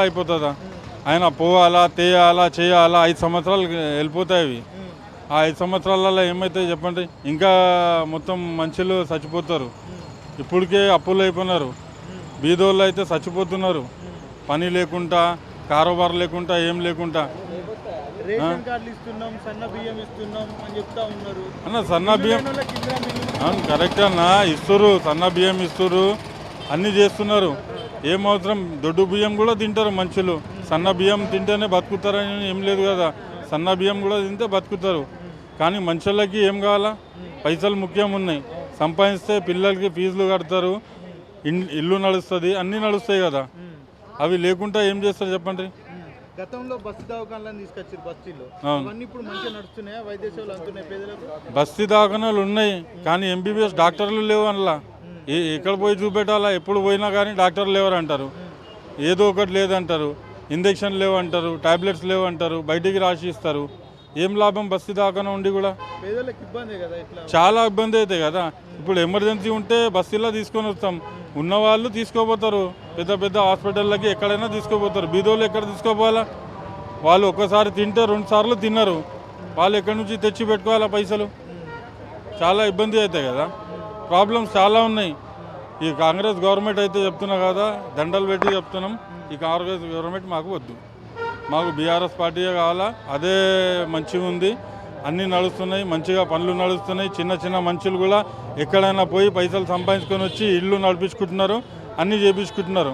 అయిపోతుందా? ఆయన పోవాలా, తేయాలా, చేయాలా, 5 సంవత్సరాలు వెళ్ళిపోతాయి అవి. ఆ 5 సంవత్సరాలలో ఏమవుతాయి చెప్పండి? ఇంకా మొత్తం మనుషులు చచ్చిపోతారు. ఇప్పటికే అప్పులు అయిపోయినారు. బీదోళ్ళు అయితే చచ్చిపోతున్నారు. పని లేకుండా, కారోబార్ లేకుండా, ఏం లేకుండా. రేషన్ కార్డులు ఇస్తున్నాం, సన్న బియ్యం ఇస్తున్నాం అని చెప్తా ఉన్నారు. అన్న సన్న బియ్యం అవును కరెక్ట్ అన్న, ఇస్తురు, సన్న బియ్యం ఇస్తురు, అన్నీ చేస్తున్నారు. ఏమవసరం? దొడ్డు బియ్యం కూడా తింటారు మనుషులు. సన్న బియ్యం తింటేనే బతుకుతారని ఏం లేదు కదా. సన్న బియ్యం కూడా తింటే బతుకుతారు. కానీ మనుషులకి ఏం కావాలా? పైసలు ముఖ్యం ఉన్నాయి. సంపాదిస్తే పిల్లలకి ఫీజులు కడతారు, ఇల్లు నడుస్తుంది, అన్నీ నడుస్తాయి కదా. అవి లేకుండా ఏం చేస్తారు చెప్పండి? గతంలో బస్తీ దవాఖానాలను తీసుకొచ్చారు. బస్తీలో అవన్నీ ఇప్పుడు మంచిగా నడుస్తున్నాయా? వైద్య సేవలు అందుతున్నాయి పేదలకు? బస్తీ దవాఖానాలు ఉన్నాయి కానీ ఎంబీబీఎస్ డాక్టర్లు లేవు అందులో. ఎక్కడ పోయి చూపెట్టాలా? ఎప్పుడు పోయినా కానీ డాక్టర్లు లేవరు అంటారు, ఏదో ఒకటి లేదంటారు, ఇంజక్షన్ లేవు అంటారు, టాబ్లెట్స్ లేవు అంటారు, బయటికి రాసి ఇస్తారు. ఏం లాభం బస్తీ దవాఖానా ఉండి కూడా? పేదలకు ఇబ్బంది కదా, చాలా ఇబ్బంది అవుతాయి కదా. ఇప్పుడు ఎమర్జెన్సీ ఉంటే బస్తీలో తీసుకొని వస్తాం, ఉన్నవాళ్ళు తీసుకోపోతారు పెద్ద పెద్ద హాస్పిటళ్ళకి, ఎక్కడైనా తీసుకోపోతారు. బీదోళ్ళు ఎక్కడ తీసుకోపోవాలా? వాళ్ళు ఒక్కసారి తింటే 2 సార్లు తిన్నారు, వాళ్ళు ఎక్కడి నుంచి తెచ్చి పెట్టుకోవాలా పైసలు? చాలా ఇబ్బంది అవుతాయి కదా. ప్రాబ్లమ్స్ చాలా ఉన్నాయి. ఈ కాంగ్రెస్ గవర్నమెంట్ అయితే చెప్తున్నా కదా, దండలు పెట్టి చెప్తున్నాం, ఈ కాంగ్రెస్ గవర్నమెంట్ మాకు వద్దు. మాకు బీఆర్ఎస్ పార్టీయే కావాలా. అదే మంచిగా ఉంది, అన్నీ నడుస్తున్నాయి, మంచిగా పనులు నడుస్తున్నాయి. చిన్న చిన్న మనుషులు కూడా ఎక్కడైనా పోయి పైసలు సంపాదించుకొని వచ్చి ఇల్లు నడిపించుకుంటున్నారు, అన్నీ చేపించుకుంటున్నారు.